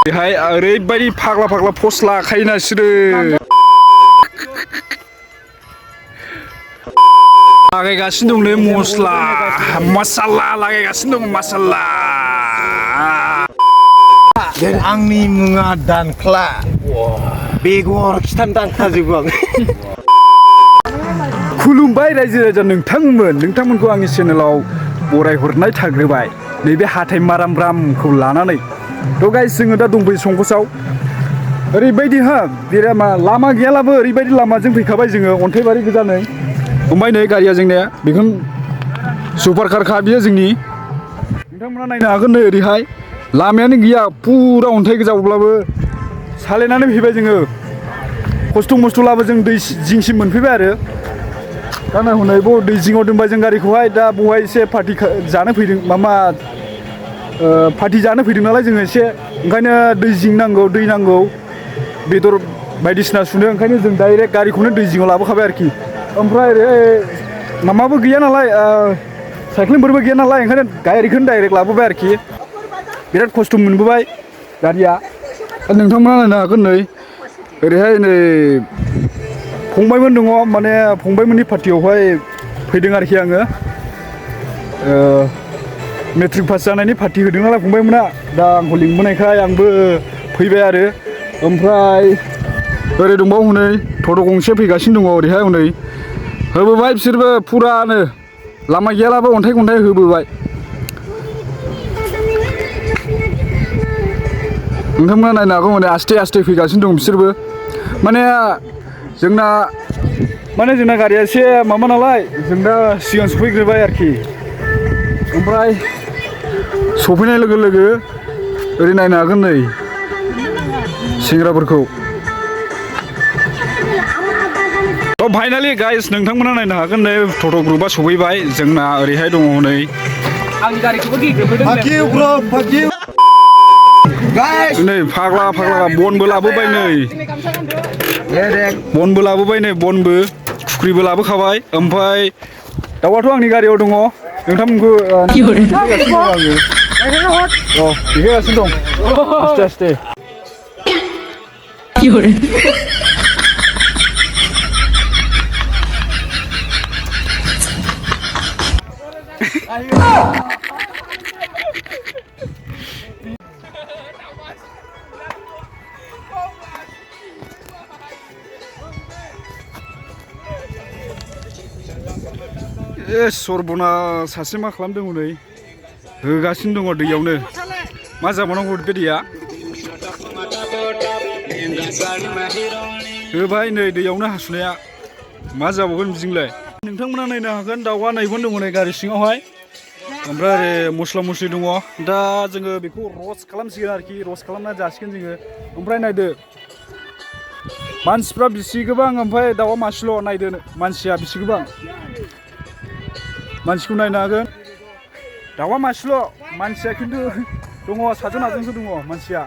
बेहाय ओरैबायदि फाग्ला फाग्ला पस्ट लाखायोना बिसोरो लागायगासिनो दं नै मसाला लागायगासिनो दं मसाला आंनि मुङा दानख्ला बेगर खिथानो दानखाजोबो आं खुलुमबाय रायजो राजा नोंथांमोनखौ आंनि चेनेलाव बरायहरनाय थाग्रोबाय नैबे हाथाय मारामब्रामखौ लानानै थ' गाइस जोङो दा दंफैयो संकसआव ओरैबायदि बेरामा लामा गैयालाबो ओरैबायदि लामाजों फैखाबाय जोङो अन्थाइबारि गोजानै ओमफ्राय नै गारिया जोंनिया बेखौ सुपार कारखा बियो जोंनि नोंथांमोना नायनो हागोन नै ओरैहाय लामायानो गैया फुरा अन्थाइ गोजा अब्लाबो सालायनानै फैबाय जोङो खस्थ' मस्थ'लाबो जों दै जिंसिम मोनफैबाय आरो दा नै हनै दै जिङाव दोनबाय जों गारिखौहाय दा बहाय एसे पार्टि जानो फैदों पार्टि जानो फैदों नालाय जोङो एसे ओंखायनो दै जिं नांगौ दै नांगौ बेदर बायदिसिना सुनो ओंखायनो जों डाइरेक्ट गारिखौनो दै जिङाव लाबोखाबाय आरोखि ओमफ्राय ओरै माबाबो गैया नालाय साइक्लिंफोरबो गैया नालाय ओंखायनो गारिखौनो डाइरेक्ट लाबोबाय आरोखि बिराद खस्थ' मोनबोबाय गारिया नोंथांमोना नायनो हागोन नै ओरैहाय नै फंबायमोन दङ माने फंबायमोननि पार्टियावहाय फैदों आरोखि आङो मेट्रिक पास जानायनि पार्टि होदों नालाय फंबायमोना दा आंखौ लिंबोनायखाय आंबो फैबाय आरो ओमफ्राय ओरै दंबावो हनै टट' गंसे फैगासिनो दङ ओरैहाय हनै होबोबाय बिसोरबो फुरानो लामा गैयालाबो अन्थाइ होबोबाय नोंथांमोना नायनो हागौ माने आस्थे आस्थे फैगासिनो दं बिसोरबो माने जोंना गारिया एसे माबा नालाय जों दा सिगां सफैग्रोबाय आरोखि ओमफ्राय सफैनाय लोगो लोगो ओरै नायनो हागोन नै सेंग्राफोरखौ फाइनालि गाइस नोंथांमोना नायनो हागोन नै टट' ग्रुपआ सफैबाय जोंना ओरैहाय दङ नै आंनि गारिखौबो गिग्रोबोदों नै फाग्ला बनबो लाबोबाय नै बनबो खुख्रिबो लाबोखाबाय ओमफ्राय दाउआथ' आंनि गारियाव दङ नोंथांमोनखौ देखायगासिनो दं आस्थे सरबना सासे मा खालामदों हनै होगासिनो दङ दैयावनो मा जाबावनांगौ बे दैया होबाय नै दैयावनो हासुनाया मा जाबावगोन बिदिंलाय नोंथांमोना नायनो हागोन दाउआ नायबोन दङ नै गारि सिङावहाय ओमफ्राय ओरै मस्ला मस्लि दङ दा जोङो बेखौ रस्ट खालामसिगोन आरोखि रस्ट खालामना जासिगोन जोङो ओमफ्राय नायदो मानसिफ्रा बिसि गोबां ओमफ्राय दाउआ मासेल' नायदो मानसिया बिसि गोबां मानसिखौ नायनो हागोन दाउआ मासेल' मानसिया खिन्थु दङ 7 जन 8 जनसो दङ मानसिया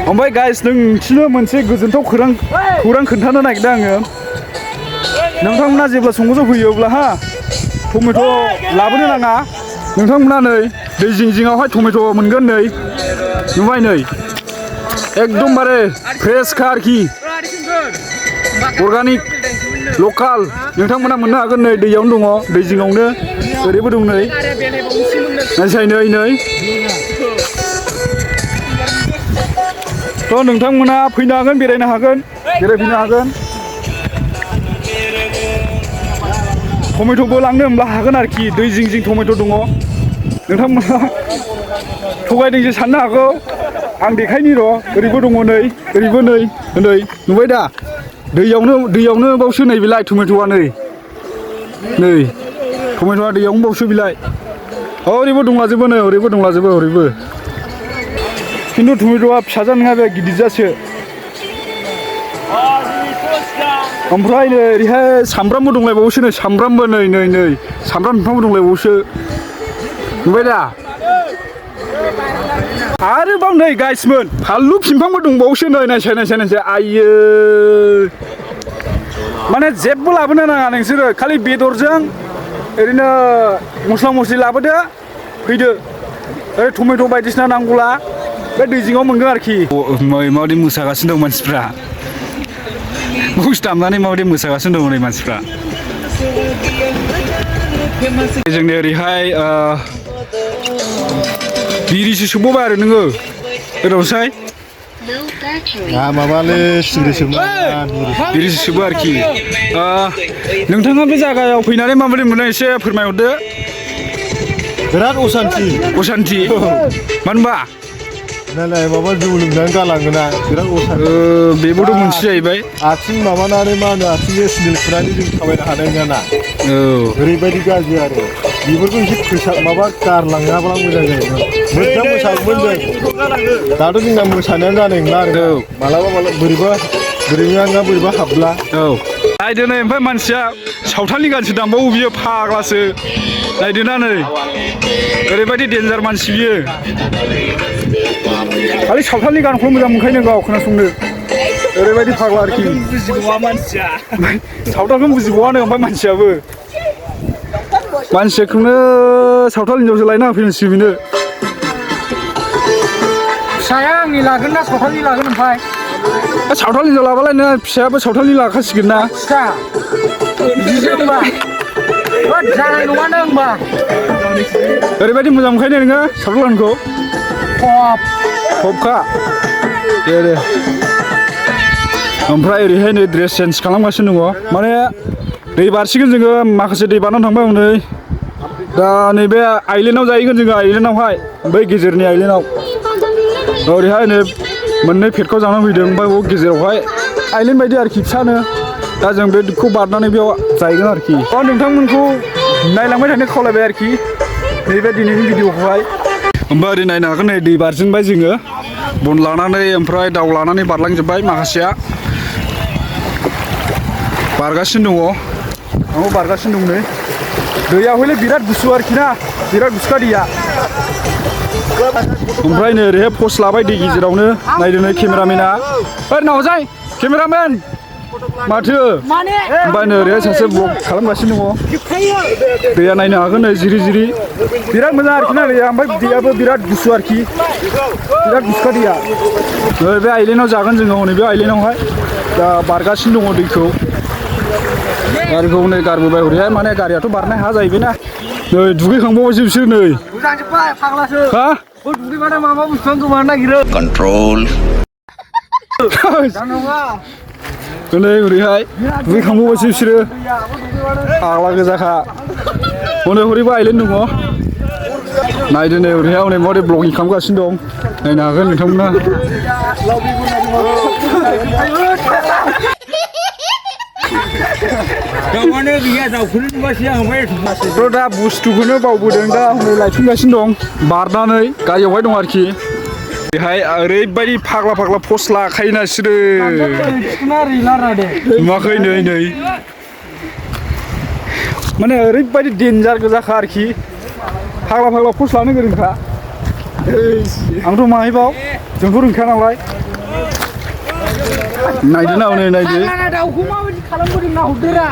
ओमफ्राय गाइस नोंसिनो मोनसे गोजोनथाव खौरां खोन्थानो नागिरदों आङो नोंथांमोना जेब्ला संकसआव फैयो अब्ला टमेट' लाबोनो नाङा नोंथांमोना नै दै जिङावहाय टमेट' मोनगोन नै नुबाय नै एकदमबारे फ्रेसखा आरोखि अर्गानिक लकाल नोंथांमोना मोननो हागोन नै दैयावनो दङ दै जिङावनो ओरैबो दं नै नायसाय नै थ' नोंथांमोना फैनो हागोन बेरायनो हागोन बेरायफैनो हागोन टमेट'बो लांनो होनब्ला हागोन आरोखि दै जिं टमेट' दङ नोंथांमोना थगायदोंसो साननो हागौ आं देखायनि र' ओरैबो दङ नै ओरैबो नै नुबाय दा दैयावनो बावसो नै बिलाय टमेट'आ नै टमेट'आ दैयावनो बावसो बिलाय ओरैबो दंलाजोबो नै ओरैबो खिन्थु टमेट'आ फिसा जानो नङा बे गिदिर जासो ओमफ्राय नै ओरैहाय सामब्रामबो दंलायबावोसो नै सामब्रामबो नै सामब्राम बिफांबो दंलायबावोसो नुबाय दा आरोबाव नै गाइसमोन फानलु बिफांबो दंबावोसो नै नायसाय आइयो माने जेबो लाबोनो नाङा नोंसोरो खालि बेदरजों ओरैनो मस्ला मस्लि लाबोदो फैदो ओरै टमेट' बायदिसिना नांगौला बे दै जिङाव मोनगोन आरोखि माबायदि मोसागासिनो दं मानसिफ्रा बक्स दामनानै माबायदि मोसागासिनो दं नै मानसिफ्रा जोंनि ओरैहाय बिरिसो सोबावबाय आरो नोङो गोदावसाय माबालै बिरिसो सोबो आरोखि नोंथाङा बे जायगायाव फैनानै माबायदि मोनो एसे फोरमायहरदो बिराद असान्थि मानोबा नालाय माबा जौ लोंनानै गालाङोना बिराद असान्थि बेबोथ' मोनसे जाहैबाय आथिं माबानानै मा होनो आथिंजों सिन्देल खुनानै जों थाबायनो हानाय नङाना ओरैबायदि गाज्रि आरो बेफोरखौ एसे फैसा माबा गारलाङाब्ला मोजां जायोमोन मोजां मोसागौमोन जों दाथ' जोंना मोसानायानो जानाय नंला आरो मालाबा बोरैबा हाबला नायदो नै ओमफ्राय मानसिया सावथालनि गानसो दामबावो बियो फाग्लासो नायदोना नै ओरैबायदि डेन्जार मानसि बियो खालि सावथालनि गानखौ मोजां मोनखायो गाव खोनासंनो ओरैबायदि फाग्ला आरोखि सावथालखौनो बुजिबावानो ओमफ्राय मानसियाबो मानसिखौनो सावथाल हिनजावसो लायना होफैनांसिगौ बेनो फिसाया आंनि लागोन ना सावथालनि लागोन ओमफ्राय सावथाल हिनजाव लाबालाय नों फिसायाबो सावथालनि लाखासिगोन ना फिसा बिदिसो होनबा जानाय नङा नों होनबा ओरैबायदि मोजां मोनखायो नोङो सावथाल गानखौ खबखा दे ओमफ्राय ओरैहाय नै ड्रेस चेन्ज खालामगासिनो दङ माने दै बारसिगोन जोङो माखासे दै बारनानै थांबाय हनै दा नैबे आइलेण्डआव जाहैगोन जोङो आइलेण्डआवहाय बै गेजेरनि आइलेण्डआव ओरैहाय नै मोननै फेटखौ जानानै फैदों ओमफ्राय बेयाव गेजेरावहाय आइलेण्ड बायदि आरोखि फिसानो दा जों बेखौ बारनानै बेयाव जाहैगोन आरोखि नोंथांमोनखौ नायलांबाय थानो खावलायबाय आरोखि नैबे दिनैनि भिडिअखौहाय ओमफ्राय ओरै नायनो हागोन नै दै बारजेनबाय जोङो बन लानानै ओमफ्राय दाउ लानानै बारलांजोब्बाय माखासेया बारगासिनो दङ आंबो बारगासिनो दं नै दैया हयले बिराद गुसु आरोखि ना बिराद गुसुखा दैया ओमफ्राय नै ओरैहाय पस्ट लाबाय दै गेजेरावनो नायदो नै केमेरामेना ओइ नावजाय केमेरामेन माथो ओमफ्राय नै ओरैहाय सासे ब्लग खालामगासिनो दङ दैया नायनो हागोन नै जिरि जिरि बिराद मोजां आरोखि ना दैया ओमफ्राय दैयाबो बिराद गुसु आरोखि बिराद गुसुखा दैया बे आइलेण्डआव जागोन जोङो हनै बे आइलेण्डआवहाय दा बारगासिनो दङ दैखौ गारिखौ नै गारबोबाय हरैहाय माने गारियाथ' बारनाय हा जाहैबाय ना नै दुगैखांबावबायसो बिसोर नै हा दुगैबाथाय माबा बुस्थुआनो गोमानो नागिरो Control. नै ओरैहाय दुगैखांबावबायसो बिसोरो फाग्ला गोजाखा हनै हरैबो आइलेण्ड दङ नायदो नै ओरैहाय हनै माबोरै ब्लगिं खालामगासिनो दं नायनो हागोन नोंथांमोना दा बुस्थुखौनो बावबोदों दा हनै लायफिनगासिनो दं बारनानै गारियावहाय दं आरोखि बेहाय ओरैबायदि फाग्ला फाग्ला पस्ट लाखायोना बिसोरो नुवाखै नै माने ओरैबायदि डेन्जार गोजाखा आरोखि फाग्ला फाग्ला पस्ट लानो गोरोंखा आंथ' माहायबाव जोंथ' रोंखाया नालाय नायदो ना हनै नायदो दाउखौ माबायदि खालामबोदों नाहरदोरा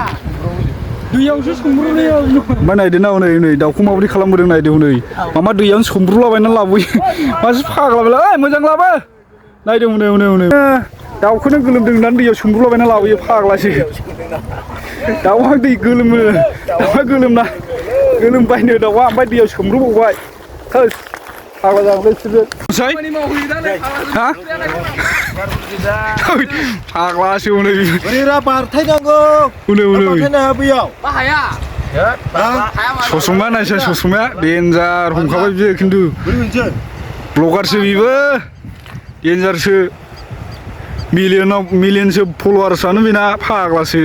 दैयावसो सोमब्रुयो ओमफ्राय नायदो ना हनै नै दाउखौ माबायदि खालामबोदों नायदो हनै मामा दैयावनो सोमब्रुलाबायनानै लाबोयो मासे फाग्ला बेला ओइ मोजां लाबो नायदो हनै दाउखौनो गोलोमदों होननानै दैयाव सोमब्रुलाबायना लाबोयो फाग्लासो दाउआ दै गोलोमो दाउआ गोलोमबायनो दाउआ ओमफ्राय दैयाव सोमब्रुबावबाय फाग्ला जाबाय बिसोरो हा फाग्लासो हनै बारथायनांगौ बैयाव ससमा नायसै ससमाया डेन्जार हमखाबाय बियो खिन्थु ब्लगारसो बेबो डेन्जारसो मिलियनसो फल'वार्सआनो बेना फाग्लासो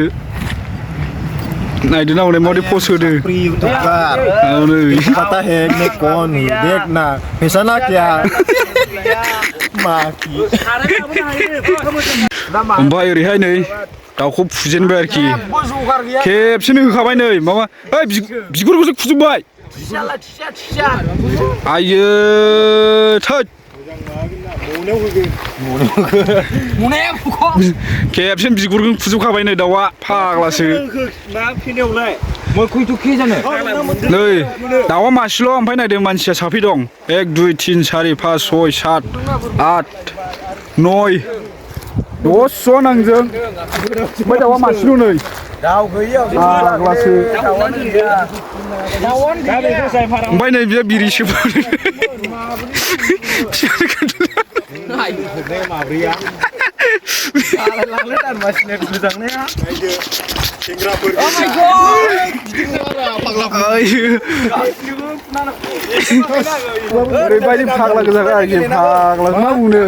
नायदो ना हनै माबायदि पस्ट होदो पता है मैं कौन हूँ देखना पैसा ना क्या ओमफ्राय ओरैहाय नै दाउखौ फुजेनबाय आरोखि खेबसेनो होखाबाय नै माबा ओइ बिगुरखौसो फुजोबबाय आइयो थोद मुनाया फुखो खेबसेनो बिगुरजों फुजोबखाबाय नै दाउआ फाग्लासो मा फिनायावलाय मै खैथ' के जानो नै दाउआ मासेल' ओमफ्राय नायदों मानसिया साफै दं 1 2 3 4 5 6 7 8 9 10 जन आंजों ओमफ्राय दाउआ मासेल' नै दाउ गैया फाग्लासो दाउआनो गैया ओमफ्राय नै बियो बिरिसो माब्रैया लांनो दानमासिनो मोजांनाया सेंग्राफोर ओरैबायदि फाग्ला गोजा आरोखि फाग्ला मा बुंनो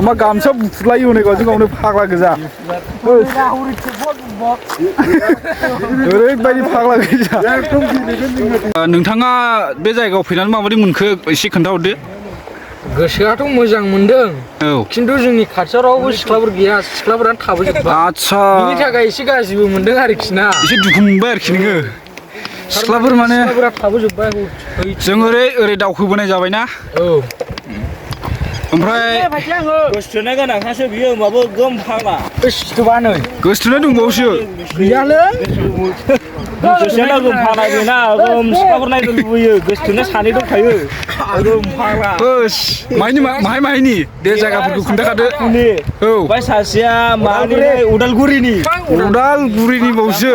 मा गामसा बुफुलायो हनै गावजों गावनो फाग्ला गोजा ओरैबायदि फाग्ला गोजा नोंथाङा बे जायगायाव फैनानै माबायदि मोनखो एसे खोन्थाहरदो गोसोआथ' मोजां मोनदों औ खिन्थु जोंनि खाथियाव रावबो सिख्लाफोर गैया सिख्लाफोरानो थाबोजोब्बाय आदसा बिनि थाखाय एसे गाज्रिबो मोनदों आरोखि ना एसे दुखु मोनबाय आरोखि नोङो सिख्लाफोर माने सिख्लाफोरा थाबोजोब्बाय जों ओरै दावखोबोनाय जाबायना औ ओमफ्राय गोसोथोनाय गोनांखासो बियो होमबाबो गोम फाग्ला सिथोबा नै गोसोथोनाय दंबावोसो गैयालै गोसोना गोम फाग्ला बेना गोम सिख्लाफोर नायनो लुबैयो गोसोथोनाय सानै दंखायो गोम फाग्ला बोस माहायनि दे जायगाफोरखौ खोन्थाखादो औ ओमफ्राय सासेया मानि उदालगुरिनि उदालगुरिनि बावसो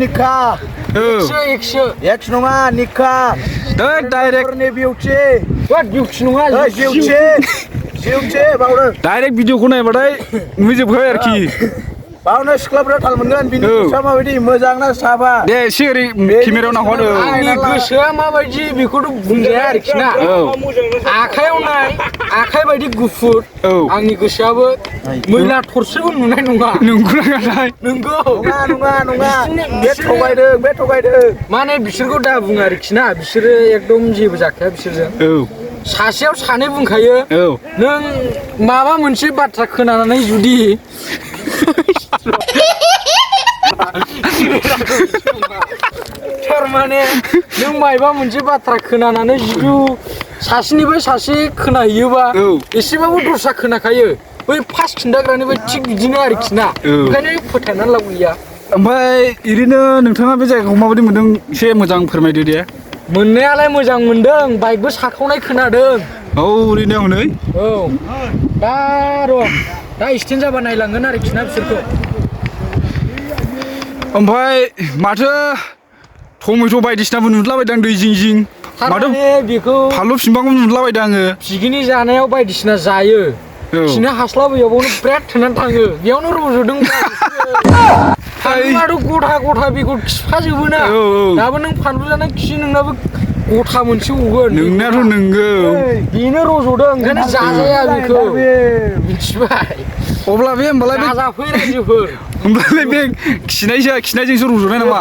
निखा एकसो एक्स नङा निखा डाइरेक्ट बिउटि नङा जिउचे बावनो डाइरेक्ट भिडिअखौ नायबाथाय नुजोबखाबाय आरोखि बावनो सिख्लाफोरा थाल मोनगोन बिनि गोसोआ माबायदि मोजां ना साबा दे एसे ओरै केमेरायाव नाहरो आंनि गोसोआ माबायदि बेखौथ' बुंजाया आरोखि ना आखायाव नाय आखाइ बायदि गुफुर आंनि गोसोआबो मैला थरसेबो नुनाय नङा नंगौना नाथाय नंगौ नङा बे थगायदों माने बिसोरखौ दा बुङो आरोखि ना बिसोरो एकदम जेबो जाखाया बिसोरजों सासेयाव सानै बुंखायो नों माबा मोनसे बाथ्रा खोनानानै जुदि थारमाने नों मायबा मोनसे बाथ्रा खोनानानै जुदि सासेनिफ्राय सासे खोनाहैयोबा एसेबाबो दस्रा खोनाखायो बै फार्स्ट खिन्थाग्रानिफ्राय थिग बिदिनो आरोखि ना ओंखायनो फोथायनानै लाब गैया ओमफ्राय ओरैनो नोंथाङा बे जायगाखौ माबायदि मोनदों एसे मोजां फोरमायदो दे मोननायालाय मोजां मोनदों बाइकबो साखावनाय खोनादों औ ओरैनो हनै औ दा एक्सटेन्ड जाबा नायलांगोन आरोखि ना बिसोरखौ ओमफ्राय माथो टमेट' बायदिसिनाबो नुलाबायदां दै जिं जिं माथो बेखौ फानलु फिफांबो नुलाबायदां आङो पिकनिक जानायाव बायदिसिना जायो खिनो हास्लाबैयावनो बिराद थोनानै थाङो बेयावनो रज'दों फानलुआथ' गथा बेखौ खिफाजोबो ना दाबो नों फानलु जानाय खि नोंनाबो गथा मोनसे गगोन नोंनाथ' नोंगौ बेनो रज'दों ओंखायनो जाजाया बेखौ मिथिबाय अब्ला बे होमबालाय जाजाफै रायजोफोर होमबालाय बे खिनायजोंसो रज'नाय नामा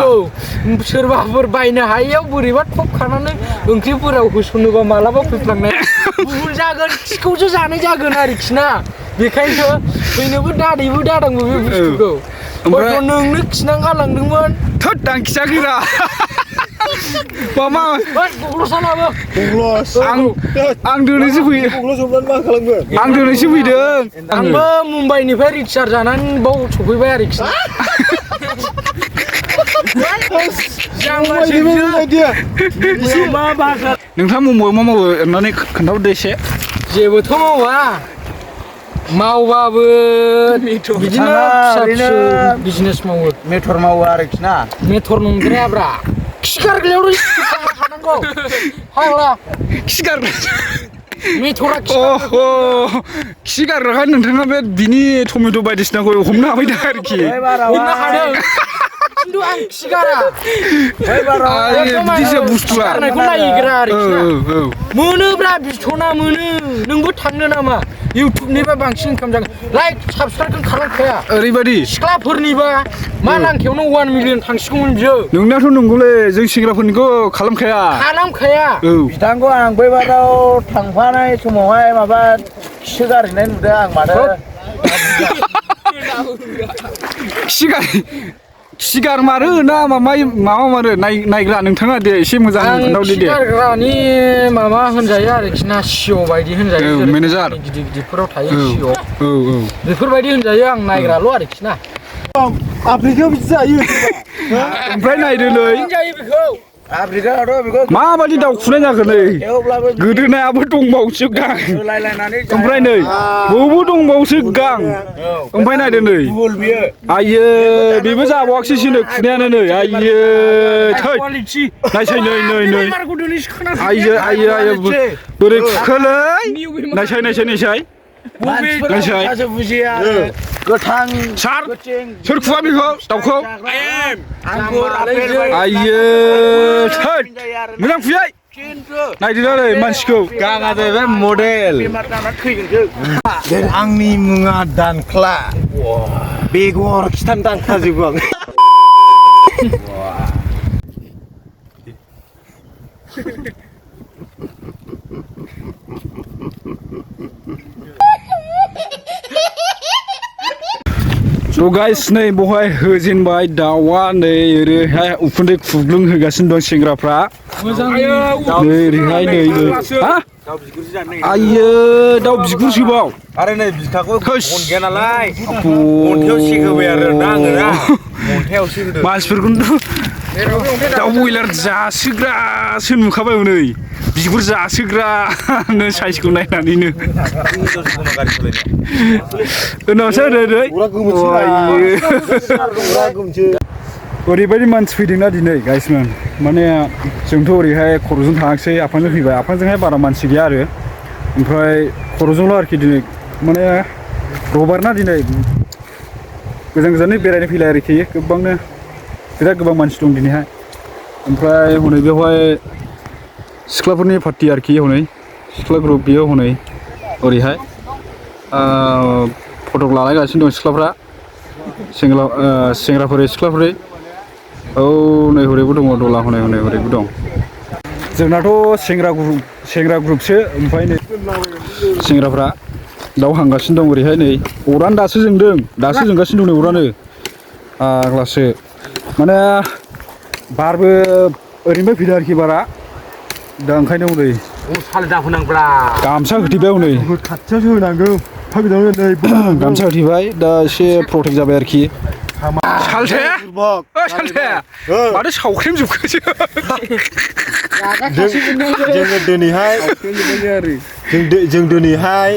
सोरबाफोर बायनो हायैयाव बोरैबा थप खानानै ओंख्रिफोराव होसनोबा मालाबा फैफ्लांनाय गुबुन जागोन खिखौसो जानाय जागोन आरोखि ना बेखायनोथ' फैनोबो दादैबो दादांबो बे बुस्थुखौ ओमफ्राय नोंनो खिनां गालांदोंमोन थोद आं खियाखैरा मामा गग्ल'सालाबो आं दिनैसो फैयो आं दिनैसो फैदों आंबो मुम्बाइनिफ्राय रिचार्ज जानानै बाव सफैबाय आरोखि नोंथाङा मुम्बाइआव मा मावो अननानै खोन्थाहरदो एसे जेबोथ' मावा मावबाबो बिदिनो फिसा फिसौ बिजनेस मावो मेथर मावो आरोखि ना मेथर नंद्रायाब्रा खिगारग्रायावथ' थानांगौ फाग्ला मेथरा खिगारग्राखाय नोंथाङा बे बिनि टमेट' बायदिसिनाखौ हमनो हाबाय दा आरोखि हमनो हादों खिन्थु आं खिगारा बिदिसो बुस्थुआ नायग्रा आरोखि मोनोब्रा बिथ'ना मोनो नोंबो थांनो नामा इउटुबनिबा बांसिन इनकाम जागोन लाइक साबसक्राइब खालामखाया ओरैबायदि सिख्लाफोरनिबा मा नांखायावनो 1 मिलियन थांसिगौमोन बियो नोंनाथ' नंगौलै जों सेंग्राफोरनिखौ खालामखाया बिथांखौ आं बै बाराव थांफानाय समावहाय माबा खिसो गारहैनाय नुदों आं माथो सिगार मारो ना माबा मारो नायग्रा नोंथाङा दे एसे मोजां खोन्थाहरदो दे सिगारग्रानि माबा होनजायो आरोखि ना सिअ बायदि होनजायो मेनेजार गिदिर गिदिरफोराव थायो सिअ औ बेफोरबायदि होनजायो आं नायग्राल' आरोखि ना आफ्रिकायाव बिदि जायो ओमफ्राय नायदो नै जायो बेखौ आफ्रिकायावथ' बेखौ माबायदि दाउखुनाय जाखो नै गोदोनायाबो दंबावोसो गां ओमफ्राय नै बबावबो दंबावोसो गां ओमफ्राय नायदो नै आइयो बेबो जाबावाखैसो नै खुनायानो नै आइयो थै नायसै नै आइयो बोरै खुखोलै नायसाय गोथां सार सोर खुवा बेखौ दाउखौ आइयो थै मोजां खुयै नायदो नै मानसिखौ गाङा जाहैबाय मडेल आंनि मुङा दानख्ला बेगर खिथानो दानखाजोबो आं स' गाइस नै बहाय होजेनबाय दाउआ नै ओरैहाय उखुन्दै खुग्लुं होगासिनो दं सेंग्राफ्रा नै ओरैहाय नै हा आइयो दाउ बिगुरसोबाव आरो नै बिखाखौ मोनगैया नालाय अन्थायाव सिगोबाय आरो ना आङो ना अन्थायावसो होदों मानसिफोरखौथ' दाउ बयलार जासोग्रासो नुखाबाय हनै बिगुर जासोग्रानो साइजखौ नायनानैनो उनावसो ओरै ओरैबायदि मानसि फैदोंना दिनै गाइसमोन माने जोंथ' ओरैहाय खर'जों थाङाखिसै आफांजों फैबाय आफांजोंहाय बारा मानसि गैया आरो ओमफ्राय खर'जोंल' आरोखि दिनै माने रबारना दिनै गोजान गोजाननि बेरायनो फैलाय आरोखि गोबांनो बिराद गोबां मानसि दं दिनैहाय ओमफ्राय हनै बेवहाय सिख्लाफोरनि पार्टि आरोखि हनै सिख्ला ग्रुप बेयाव हनै ओरैहाय फट' लालायगासिनो दं सिख्लाफ्रा सेंग्राफोर सिख्लाफोर औ नै हरैबो दङ दला हनै हरैबो दं जोंनाथ' सेंग्रा ग्रुपसो ओमफ्राय नै सेंग्राफ्रा दाउ हांगासिनो दं ओरैहाय नै अरानो दासो जोंगासिनो दं नै अरानो आग्लासो माने बारबो ओरैनिफ्राय फैदों आरोखि बारा दा ओंखायनो हनै गामसा होथेबाय हनै खाथियावसो होनांगौ गामसा होथेबाय दा एसे प्रटेक्ट जाबाय आरोखि सालथे माथो सावख्रेमजोबखोसो जों दिनैहाय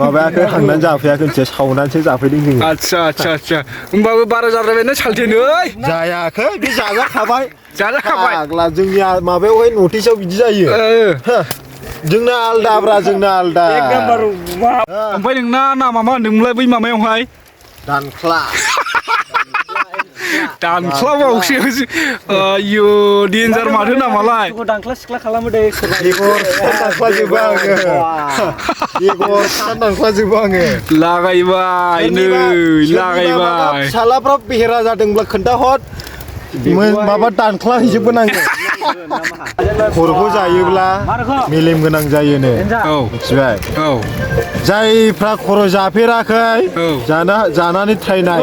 माबायाखै हांनानै जाफैयाखै सावनानैसो जाफैदों जोङो आच्छा होमबाबो बारा जाद्रायबाय सालथे नै जायाखै बे जाजाखाबाय आग्ला जोंनि माबायावहाय नटिसआव बिदि जायो जोंना आलदाब्रा आलदा ओमफ्राय नोंना नामा मा होनदोंमोनलाय बै माबायावहाय दानख्लाबावसो आयु डेन्जार माथो नामालाय दांख्ला सिख्ला खालामो दे दांख्लाजोबो आङो लागायबाय फिसालाफ्रा बेहेरा जादोंब्ला खोन्थाहर माबा दानख्ला हैजोबगोन आङो खर'खौ जायोब्ला मेलेम गोनां जायोनो मिथिबाय जायफ्रा खर' जाफेराखै जानानै थ्रायनाय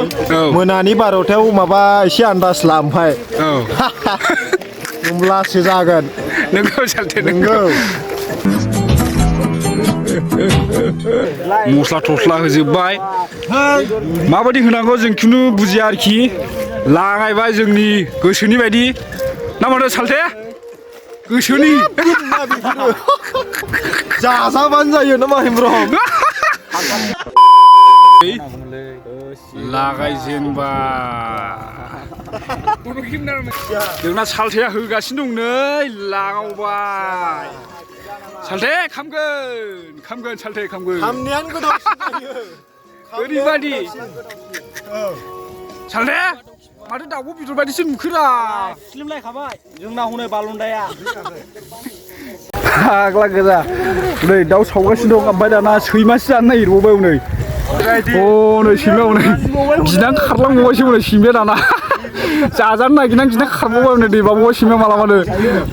मोनानि 12थायाव माबा एसे आन्दाज ला ओमफ्राय होमब्लासो जागोन नोंगौ सालथे नोंगौ मस्ला थस्ला होजोबबाय माबायदि होनांगौ जों खिन्थु बुजिया आरोखि लागायबाय जोंनि गोसोनि बायदि ना माथो सालथे गोसोनि जाजाबानो जायो ना माहिमरम लागायजेनबाय जोंना सालथेया होगासिनो दं नै लागावबाय सालथे खामगोन सालथे खामगोन खामनायानो गोदावसिन जायो ओरैबायदि सालथे माथो दाउब' बेदर बायदिसो नुखोरा स्लिमलायखाबाय जोंना हनै बालुन्दाया फाग्ला गोजा नै दाउ सावगासिनो दं ओमफ्राय दाना सैमासो जानो नागिरबावबाय हनै नै सैमायाव नै गिनानै खारलांबावबायसो हनै सैमाया दाना जाजानो नागिरनानै गिनानै खारबावबाय हनै दैबावबाय सैमाया मालाबानो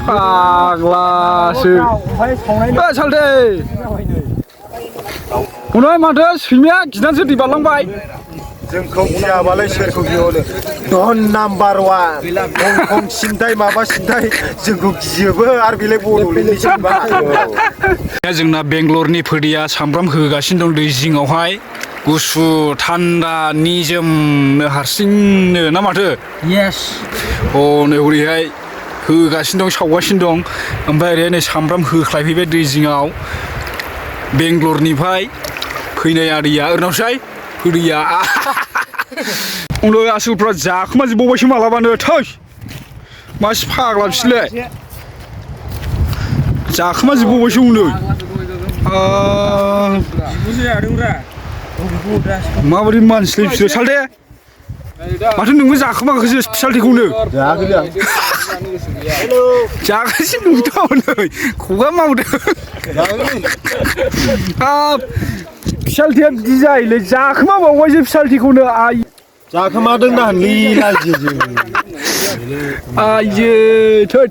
फाग्लासो सालथे हनै माथो सैमाया गिनानैसो दै बारलांबाय जोंखौ गियाबालाय सोरखौ गिहरो डन नाम्बार वान हंकं सिन्थाय माबा सिन्थाय जोंखौ गियोबो आरो बेलाय बड'लेण्डनि जेनेबा जोंना बेंगलरनि फोरदिया सामब्राम होगासिनो दं दै जिङावहाय गुसु थान्दा निजोमनो हारसिंनो ना माथो येस नै हरैहाय होगासिनो दं सावगासिनो दं ओमफ्राय ओरैहाय नै सामब्राम होख्लायफैबाय दै जिङाव बेंगलरनिफ्राय फैनाय आदैया ओरैनावसाय फोरदिया उनाव आसोलफ्रा जाखोमाजोबबावबायसो मालाबानो थै मासि फाग्ला बिसोरलाय जाखोमाजोबबावबायसो उनै माबायदि मानसिलै बिसोरो सालथे माथो नोंबो जाखोमाखोसो स्पेसियालिटिखौनो जागासिनो नुदों नै खुगा मावदों स्पेसियालिटिया बिदि जायोलै जाखोमाबावबायसो स्पेसियालिटिखौनो आइ जाखोमादों ना लीलाजों आइयो थोद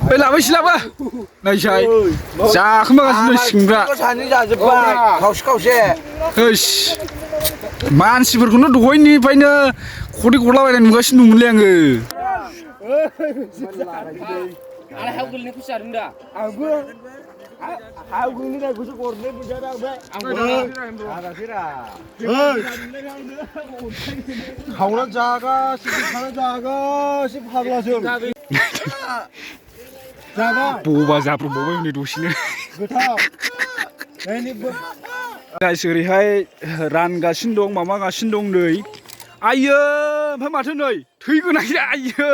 बै लाबायसै लाबा नायसाय जाखोमागासिनो सिंग्रा खावसे खावसे ओइस मानसिफोरखौनो दहायनिफ्रायनो खदै गलाबायनाय नुगासिनो दंमोनलै आङो आरो हाव गोलैनायखौसो जादों दा आंबो हाव गोलैनायखौसो गरनै बुजादों खावना जागासिनो खाना जागासिनो फाग्लाजों जागा बबा जाब्रबबावबाय हनै दसेनो गोथाव गाइस ओरैहाय रानगासिनो दं माबागासिनो दं नै आइयो ओमफ्राय माथो नै थै गोनां आइयो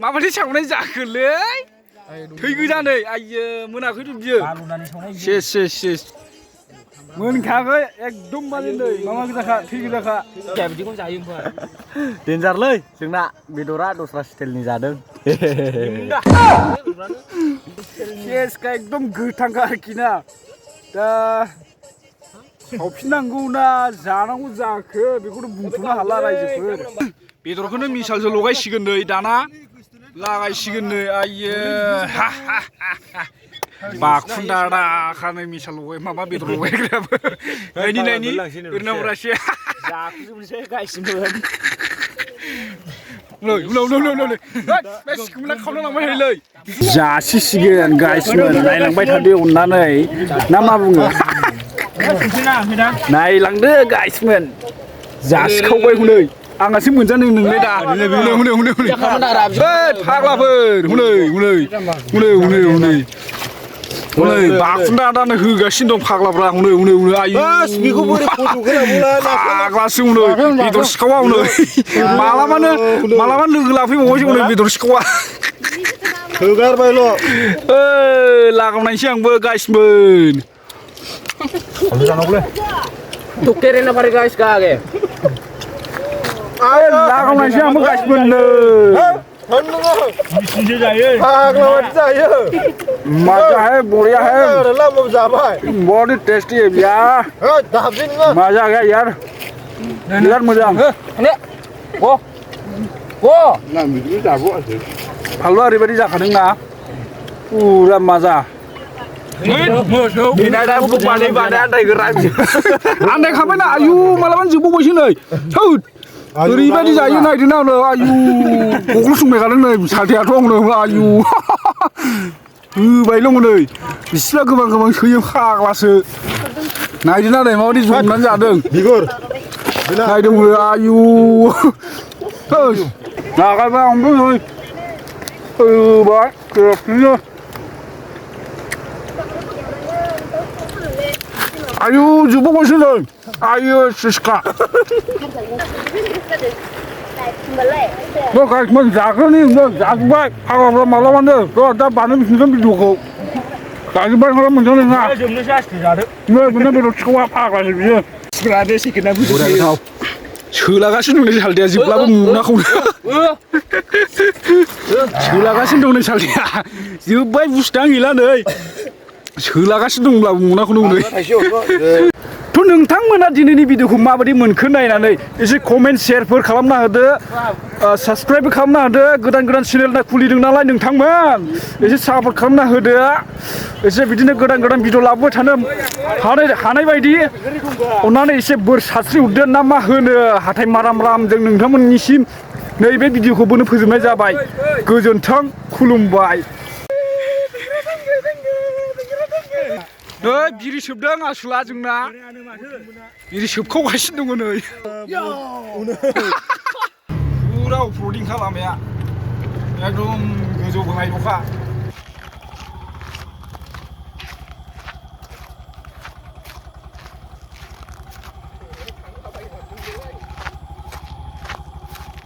माबायदि सावनाय जाखोलै थै गोजा नै आइयो मोनाखैथ' बियो सेस मोनखायाखै एकदमबारे नै माबा गोजाखा थै गोजाखा बिदिखौनो जायो ओमफ्राय देन्जारलै जोंना बेदरा दस्रा स्टाइलनि जादों सेसखा एकदम गोथांखा आरोखि ना दा सावफिननांगौ ना जानांगौ जाखो बेखौथ' बुंथ'नो हाला रायजोफोर बेदरखौनो मिसालजों लगायसिगोन नै दाना लागायसिगोन नै आइयो बाखुन्दा दाखानै मिसाल लगाय माबा बेदर लगायग्राबो नायनि ओरैनो हरासै जाखोजोबनोसै गासिबो जासिसिगोन गाइसमोन नायलांबाय थादो अननानै ना मा बुङो नायलांदो गाइसमोन जासिखावबाय हनै आंहासो मोनजानो नोंलाय दा हनै फाग्लाफोर हनै बाखुन्दा दानो होगासिनो दं फाग्लाफ्रा हनै आयु बेखौ बोरै फाग्लासो हनै बेदर सिखावा हनै मालाबानो लोगो लाफैबावबायसो हनै बेदर सिखावा होगारबायल' लागावनायसै आंबो गाइसमोन Tuker na pare guys ka age. लागावनायसै आंबो गाइसमोन नै बिसिनिसो जायो फाग्लाबादि जायो मजा है बढ़िया है लामायाव जाबाय बहुत टेस्टी है भैया दाबजे नोङो मजा आ गया यार बिराद मोजां Ne. Wo. Wo. फालुआ ओरैबायदि जाखादोंना पुरा मजा आन्दायखाबायना आयु मालाबानो जोबबावबायसो नै थोद ओरैबायदि जायो नायदो ना आयु गग्ल' संबायखादों नै साथेयाथ' आंनो आयु होबायल' नै बिसिना गोबां सोयो फाग्लासो नायदो ना नै माबायदि जमनानै जादों बिगुर नायदों आयु नागारबाय आंबो नै होबाय खेबसेनो आयु जोबबावबायसो नै आयु सिसखा गाइसमोन जाग्रोनि जाजोब्बाय फाग्लाफ्रा मालाबानो र' दा बानायफिनगोन भिडिअखौ जाजोब्बाय ओंखाम मोनजानाय नङा जोबनोसै आसि जादो नै मोननो बेदर सिखावा फाग्लासो बियो सिगाङानो सेकेन्डआ बुजियो सोलागासिनो दं नै सालथेया जोबब्लाबो मोनाखौनो सोलागासिनो दं नै सालथेया जोब्बाय बुस्थुआनो गैला नै सोलागासिनो दंब्लाबो मोनाखौनो नै थ' नोंथांमोना दिनैनि भिडिअखौ माबायदि मोनखो नायनानै एसे कमेन्ट शेयारफोर खालामना होदो साबस्क्राइबबो खालामना होदो गोदान गोदान चेनेल खुलिदों नालाय नोंथांमोन एसे सापर्ट खालामना होदो एसे बिदिनो गोदान गोदान भिडिअ लाबोबाय थानो हानाय बायदि अननानै एसे बोर सारस्रि हरदो ना मा होनो हाथाय माराम जों नोंथांमोननिसिम नैबे भिडिअखौ बोनो फोजोबनाय जाबाय गोजोन्थों खुलुमबाय नै बिरि सोबदों आसुला जोंना बिरि सोबखावगासिनो दङ नै फुरा अफरदिं खालामनाया एकदम गोजौ गाहाय नखा